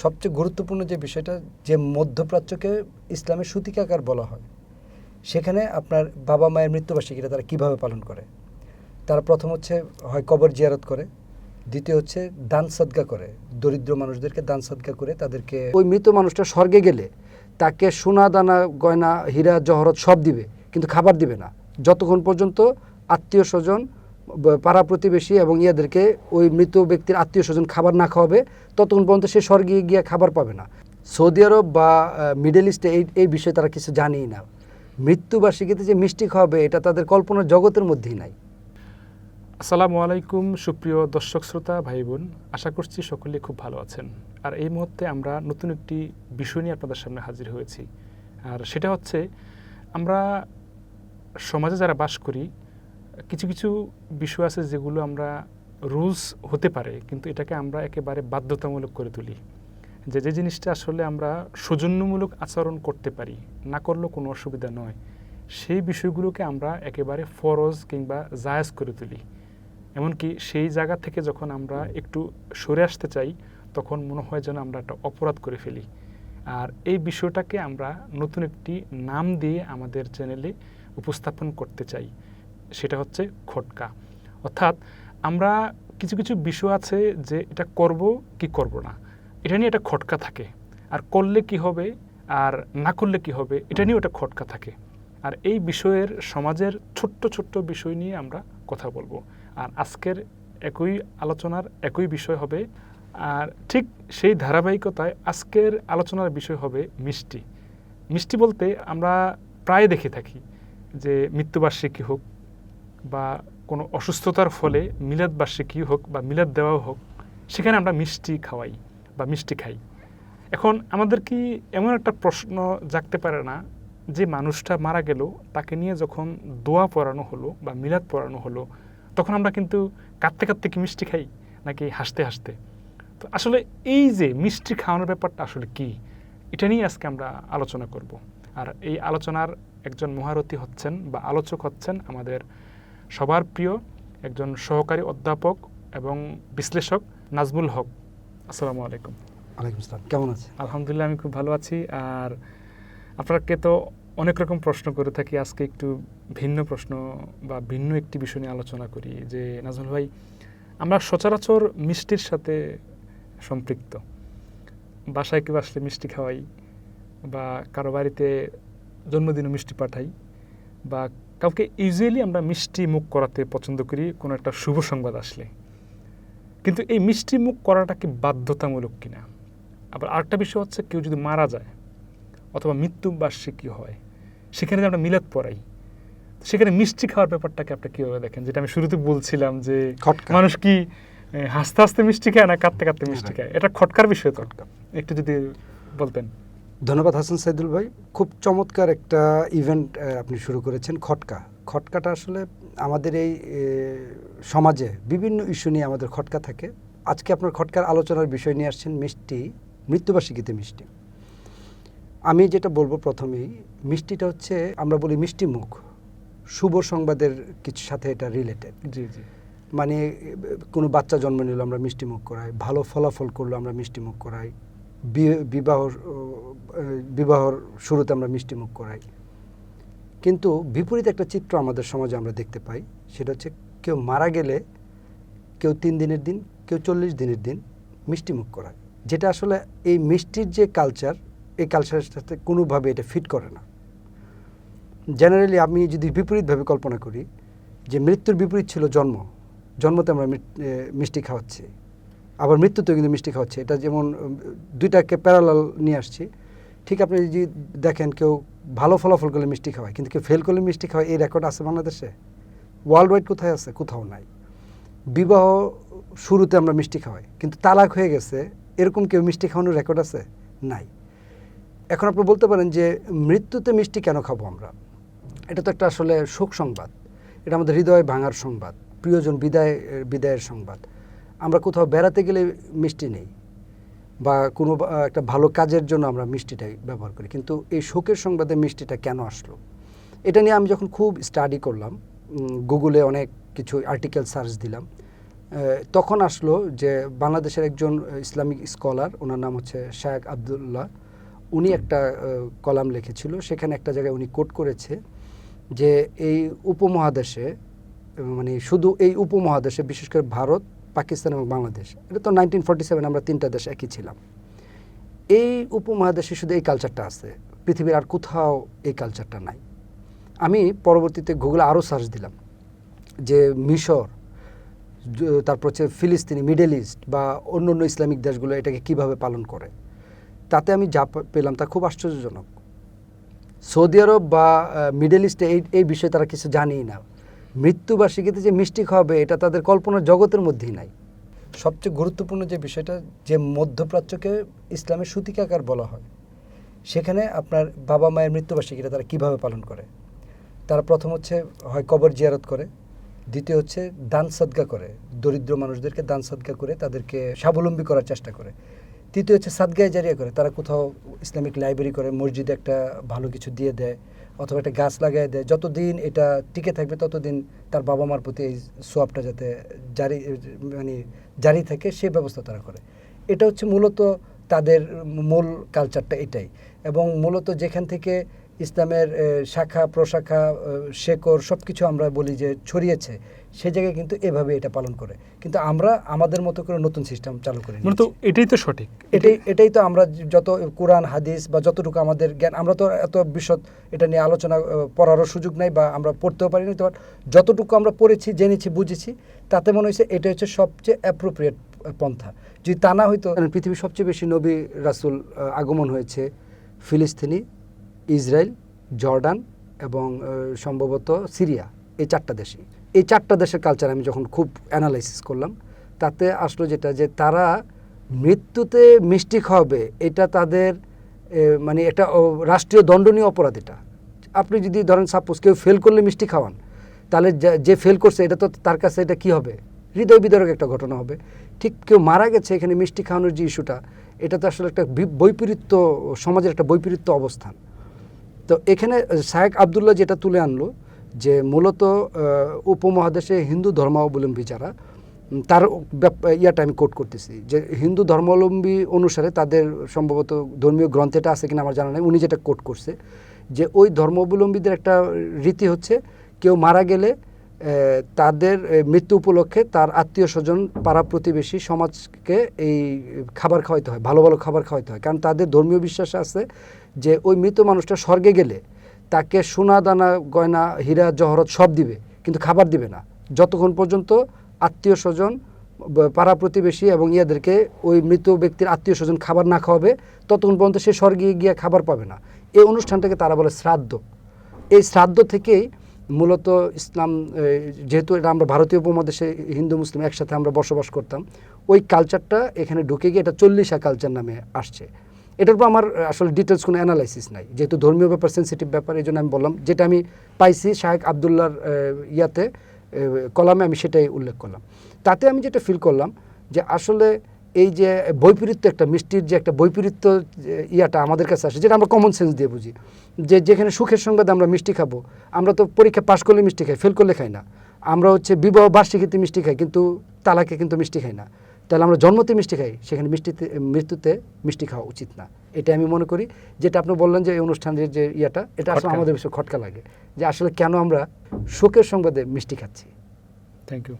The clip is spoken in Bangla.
সবচেয়ে গুরুত্বপূর্ণ যে বিষয়টা, যে মধ্যপ্রাচ্যকে ইসলামের সূতিকাগার বলা হয়, সেখানে আপনার বাবা মায়ের মৃত্যুবার্ষিকীটা তারা কীভাবে পালন করে। তারা প্রথম হচ্ছে হয় কবর জিয়ারত করে, দ্বিতীয় হচ্ছে দান সদকা করে, দরিদ্র মানুষদেরকে দান সদকা করে তাদেরকে, ওই মৃত মানুষটা স্বর্গে গেলে তাকে সোনা দানা গয়না হীরা জহরত সব দিবে, কিন্তু খাবার দিবে না যতক্ষণ পর্যন্ত আত্মীয় স্বজন পাড়া প্রতিবেশী এবং ইয়াদেরকে ওই মৃত ব্যক্তির আত্মীয় স্বজন খাবার না খাওয়াবে ততক্ষণ পর্যন্ত সে স্বর্গে গিয়ে খাবার পাবে না। সৌদি আরব বা মিডল ইস্টে এই বিষয়ে তারা কিছু জানেই না। মৃত্যুবার্ষিকীতে যে মিষ্টি খাওয়াবে এটা তাদের কল্পনার জগতের মধ্যেই নাই। আসসালামু আলাইকুম সুপ্রিয় দর্শক শ্রোতা ভাই বোন, আশা করছি সকলে খুব ভালো আছেন। আর এই মুহূর্তে আমরা নতুন একটি বিষয় নিয়ে আপনাদের সামনে হাজির হয়েছি। আর সেটা হচ্ছে, আমরা সমাজে যারা বাস করি, কিছু কিছু বিষয় আছে যেগুলো আমরা রুলস হতে পারে, কিন্তু এটাকে আমরা একেবারে বাধ্যতামূলক করে তুলি। যে জিনিসটা আসলে আমরা সৌজন্যমূলক আচরণ করতে পারি, না করলেও কোনো অসুবিধা নয়, সেই বিষয়গুলোকে আমরা একেবারে ফরজ কিংবা জায়েজ করে তুলি। এমনকি সেই জায়গা থেকে যখন আমরা একটু সরে আসতে চাই, তখন মনে হয় যেন আমরা একটা অপরাধ করে ফেলি। আর এই বিষয়টাকে আমরা নতুন একটি নাম দিয়ে আমাদের চ্যানেলে উপস্থাপন করতে চাই, সেটা হচ্ছে খটকা। অর্থাৎ আমরা কিছু কিছু বিষয় আছে যে এটা করব কি করব না, এটা নিয়ে একটা খটকা থাকে। আর করলে কি হবে আর না করলে কি হবে, এটা নিয়েও একটা খটকা থাকে। আর এই বিষয়ের সমাজের ছোট্ট ছোট্ট বিষয় নিয়ে আমরা কথা বলবো। আর আজকের একই আলোচনার একই বিষয় হবে। আর ঠিক সেই ধারাবাহিকতায় আজকের আলোচনার বিষয় হবে মিষ্টি। মিষ্টি বলতে আমরা প্রায় দেখে থাকি যে মৃত্যুবার্ষিকী হোক বা কোনো অসুস্থতার ফলে মিলাদবার্ষিকী হোক বা মিলাদ দেওয়া হোক, সেখানে আমরা মিষ্টি খাওয়াই বা মিষ্টি খাই। এখন আমাদের কি এমন একটা প্রশ্ন জাগতে পারে না যে মানুষটা মারা গেল, তাকে নিয়ে যখন দোয়া পড়ানো হলো বা মিলাদ পড়ানো হলো, তখন আমরা কিন্তু কাঁদতে কাঁদতে কি মিষ্টি খাই নাকি হাসতে হাসতে? তো আসলে এই যে মিষ্টি খাওয়ানোর ব্যাপারটা আসলে কি, এটা নিয়ে আজকে আমরা আলোচনা করব। আর এই আলোচনার একজন মহারথী হচ্ছেন বা আলোচক হচ্ছেন আমাদের সবার প্রিয় একজন সহকারী অধ্যাপক এবং বিশ্লেষক নাজমুল হক। আসসালামু আলাইকুম। ওয়ালাইকুম আসসালাম, কেমন আছে? আলহামদুলিল্লাহ, আমি খুব ভালো আছি। আর আপনাকে তো অনেক রকম প্রশ্ন করে থাকি, আজকে একটু ভিন্ন প্রশ্ন বা ভিন্ন একটি বিষয় নিয়ে আলোচনা করি। যে নাজমুল ভাই, আমরা সচরাচর মিষ্টির সাথে সম্পৃক্ত, বাসায় কেউ আসলে মিষ্টি খাওয়াই বা কারো বাড়িতে জন্মদিনে মিষ্টি পাঠাই বা কাউকে ইউজুয়ালি আমরা মিষ্টি মুখ করাতে পছন্দ করি কোনো একটা শুভ সংবাদ আসলে। কিন্তু এই মিষ্টি মুখ করাটা কি বাধ্যতামূলক কিনা? আবার আরেকটা বিষয় হচ্ছে, কেউ যদি মারা যায় অথবা মৃত্যুবার্ষিকী হয়, সেখানে যে আমরা মিলাদ পড়াই, সেখানে মিষ্টি খাওয়ার ব্যাপারটাকে আপনি কীভাবে দেখেন? যেটা আমি শুরুতে বলছিলাম যে মানুষ কি হাসতে হাসতে মিষ্টি খায় না কাঁদতে কাঁদতে মিষ্টি খায়, এটা খটকার বিষয়। তো একটু যদি বলতেন। ধন্যবাদ হাসান সাইদুল ভাই, খুব চমৎকার একটা ইভেন্ট আপনি শুরু করেছেন। খটকাটা আসলে আমাদের এই সমাজে বিভিন্ন ইস্যু নিয়ে আমাদের খটকা থাকে। আজকে আপনার খটকার আলোচনার বিষয় নিয়ে আসছেন মিষ্টি, মৃত্যুবার্ষিকীতে মিষ্টি। আমি যেটা বলবো প্রথমেই, মিষ্টিটা হচ্ছে, আমরা বলি মিষ্টি মুখ, শুভ সংবাদের কিছু সাথে এটা রিলেটেড। জি জি। মানে কোনো বাচ্চা জন্ম নিল আমরা মিষ্টি মুখ করাই, ভালো ফলাফল করলো আমরা মিষ্টি মুখ করাই, বিবাহর শুরুতে আমরা মিষ্টি মুখ করাই। কিন্তু বিপরীত একটা চিত্র আমাদের সমাজে আমরা দেখতে পাই, সেটা হচ্ছে কেউ মারা গেলে কেউ 3 দিনের দিন, কেউ 40 দিনের দিন মিষ্টি মুখ করায়, যেটা আসলে এই মিষ্টির যে কালচার, এই কালচারের সাথে কোনোভাবে এটা ফিট করে না। জেনারেলি আমি যদি বিপরীতভাবে কল্পনা করি, যে মৃত্যুর বিপরীত ছিল জন্মতে আমরা মিষ্টি খাওয়াচ্ছি, আবার মৃত্যুতেও কিন্তু মিষ্টি খাওয়াচ্ছি। এটা যেমন দুইটাকে প্যারালাল নিয়ে আসছি। ঠিক আপনি যদি দেখেন, কেউ ভালো ফলাফল করলে মিষ্টি খাওয়ায়, কিন্তু কেউ ফেল করলে মিষ্টি খাওয়ায়, এই রেকর্ড আছে বাংলাদেশে? ওয়ার্ল্ড ওয়াইড কোথায় আছে? কোথাও নাই। বিবাহ শুরুতে আমরা মিষ্টি খাওয়াই, কিন্তু তালাক হয়ে গেছে এরকম কেউ মিষ্টি খাওয়ানোর রেকর্ড আছে? নাই। এখন আপনি বলতে পারেন যে মৃত্যুতে মিষ্টি কেন খাবো আমরা? এটা তো একটা আসলে শোক সংবাদ, এটা আমাদের হৃদয় ভাঙার সংবাদ, প্রিয়জন বিদায়ের সংবাদ। আমরা কোথাও বেড়াতে গেলে মিষ্টি নেই, বা কোনো একটা ভালো কাজের জন্য আমরা মিষ্টিটাই ব্যবহার করি, কিন্তু এই শোকের সংবাদে মিষ্টিটা কেন আসলো? এটা নিয়ে আমি যখন খুব স্টাডি করলাম, গুগলে অনেক কিছু আর্টিকেল সার্চ দিলাম, তখন আসলো যে বাংলাদেশের একজন ইসলামিক স্কলার, ওনার নাম হচ্ছে শায়েখ আবদুল্লাহ, উনি একটা কলাম লিখেছিল। সেখানে একটা জায়গায় উনি কোট করেছে যে এই উপমহাদেশে, মানে শুধু এই উপমহাদেশে, বিশেষ করে ভারত, পাকিস্তান এবং বাংলাদেশ, এটা তো 1947 আমরা 3টা দেশ একই ছিলাম, এই উপমহাদেশে শুধু এই কালচারটা আছে, পৃথিবীর আর কোথাও এই কালচারটা নাই। আমি পরবর্তীতে গুগলে আরও সার্চ দিলাম যে মিশর, তারপর হচ্ছে ফিলিস্তিনি, মিডল ইস্ট বা অন্য অন্য ইসলামিক দেশগুলো এটাকে কিভাবে পালন করে। তাতে আমি যা পেলাম তা খুব আশ্চর্যজনক। সৌদি আরব বা মিডল ইস্টে এই বিষয়ে তারা কিছু জানেই না। মৃত্যুবার্ষিকীতে যে মিষ্টি খাওয়াবে এটা তাদের কল্পনার জগতের মধ্যেই নাই। সবচেয়ে গুরুত্বপূর্ণ যে বিষয়টা, যে মধ্যপ্রাচ্যকে ইসলামের সূতিকাগার বলা হয়, সেখানে আপনার বাবা মায়ের মৃত্যুবার্ষিকীটা তারা কিভাবে পালন করে। তারা প্রথম হচ্ছে হয় কবর জিয়ারত করে, দ্বিতীয় হচ্ছে দান সদকা করে, দরিদ্র মানুষদেরকে দান সদকা করে তাদেরকে স্বাবলম্বী করার চেষ্টা করে, তৃতীয় হচ্ছে সাদগায়ে জারিয়া করে, তারা কোথাও ইসলামিক লাইব্রেরি করে, মসজিদে একটা ভালো কিছু দিয়ে দেয় অথবা একটা গাছ লাগাই দেয়, যতদিন এটা টিকে থাকবে ততদিন তার বাবা মার প্রতি এই সোয়াবটা যাতে জারি থাকে সে ব্যবস্থা তারা করে। এটা হচ্ছে মূলত তাদের মূল কালচারটা এটাই। এবং মূলত যেখান থেকে ইসলামের শাখা প্রশাখা শেকড় সব কিছু আমরা বলি যে ছড়িয়েছে, সে জায়গায় কিন্তু এভাবে এটা পালন করে। কিন্তু আমরা আমাদের মতো করে নতুন সিস্টেম চালু করি। তো এটাই তো সঠিক, এটাই তো আমরা যত কোরআন হাদিস বা যতটুকু আমাদের জ্ঞান, আমরা তো এত বিশদ এটা নিয়ে আলোচনা পড়ারও সুযোগ নাই বা আমরা পড়তেও পারিনি, তো যতটুকু আমরা পড়েছি, জেনেছি, বুঝেছি, তাতে মনে হয়েছে এটা হচ্ছে সবচেয়ে অ্যাপ্রোপ্রিয়েট পন্থা। যদি তা না হইতো, পৃথিবীর সবচেয়ে বেশি নবী রাসূল আগমন হয়েছে ফিলিস্তিনি, ইসরায়েল, জর্ডান এবং সম্ভবত সিরিয়া, এই 4টা দেশই। এই 4টা দেশের কালচার আমি যখন খুব অ্যানালাইসিস করলাম, তাতে আসলো যেটা, যে তারা মৃত্যুতে মিষ্টি খাওয়াবে, এটা তাদের মানে একটা রাষ্ট্রীয় দণ্ডনীয় অপরাধ। এটা আপনি যদি ধরেন সাপোজ কেউ ফেল করলে মিষ্টি খাওয়ান, তাহলে যে ফেল করছে এটা তো তার কাছে এটা কি হবে, হৃদয় বিদারক একটা ঘটনা হবে। ঠিক কেউ মারা গেছে, এখানে মিষ্টি খাওয়ানোর যে ইস্যুটা, এটা তো আসলে একটা বৈপরীত্য, সমাজের একটা বৈপরীত্য অবস্থান। তো এখানে শায়েখ আবদুল্লাহ যেটা তুলে আনলো, যে মূলত উপমহাদেশে হিন্দু ধর্মাবলম্বী যারা, তার ইয়াটা আমি কোট করতেছি, যে হিন্দু ধর্মাবলম্বী অনুসারে তাদের সম্ভবত ধর্মীয় গ্রন্থেটা আছে কিনা আমার জানা নেই, উনি যেটা কোট করছে, যে ওই ধর্মাবলম্বীদের একটা রীতি হচ্ছে কেউ মারা গেলে তাদের মৃত্যু উপলক্ষে তার আত্মীয় স্বজন, পাড়া প্রতিবেশী, সমাজকে এই খাবার খাওয়াইতে হয়, ভালো ভালো খাবার খাওয়াইতে হয়। কারণ তাদের ধর্মীয় বিশ্বাস আছে যে ওই মৃত মানুষটা স্বর্গে গেলে তাকে সোনা দানা গয়না হীরা জহরত সব দিবে, কিন্তু খাবার দিবে না, যতক্ষণ পর্যন্ত আত্মীয় স্বজন, পাড়া প্রতিবেশী এবং ইয়াদেরকে ওই মৃত ব্যক্তির আত্মীয় স্বজন খাবার না খাওয়াবে, ততক্ষণ পর্যন্ত সে স্বর্গে গিয়ে খাবার পাবে না। এই অনুষ্ঠানটাকে তারা বলে শ্রাদ্ধ। এই শ্রাদ্ধ থেকেই মূলত ইসলাম, যেহেতু এটা আমরা ভারতীয় উপমহাদেশে হিন্দু মুসলিম একসাথে আমরা বসবাস করতাম, ওই কালচারটা এখানে ঢুকে গিয়ে এটা চল্লিশা কালচার নামে আসছে। এটার উপর আমার আসলে ডিটেলস কোনো অ্যানালাইসিস নাই, যেহেতু ধর্মীয় ব্যাপার, সেন্সিটিভ ব্যাপার, এই জন্য আমি বললাম যেটা আমি পাইছি শায়েখ আবদুল্লাহর ইয়াতে কলামে, আমি সেটাই উল্লেখ করলাম। তাতে আমি যেটা ফিল করলাম যে আসলে এই যে বৈপরীত্য, একটা মিষ্টির যে একটা বৈপরীত্য ইয়াটা আমাদের কাছে আসে, যেটা আমরা কমন সেন্স দিয়ে বুঝি, যে যেখানে সুখের সংবাদে আমরা মিষ্টি খাবো, আমরা তো পরীক্ষা পাশ করলে মিষ্টি খাই, ফেল করলে খাই না। আমরা হচ্ছে বিবাহ বার্ষিকীতে মিষ্টি খাই, কিন্তু তালাকে কিন্তু মিষ্টি খাই না। তাহলে আমরা জন্মতে মিষ্টি খাই, সেখানে মৃত্যুতে মিষ্টি খাওয়া উচিত না। এটা আমি মনে করি, যেটা আপনি বললেন যে এই অনুষ্ঠানের যে ইয়াটা, এটা আসলে আমাদের বিষয়ে খটকা লাগে, যে আসলে কেন আমরা শোকের সংবাদে মিষ্টি খাচ্ছি। Thank you.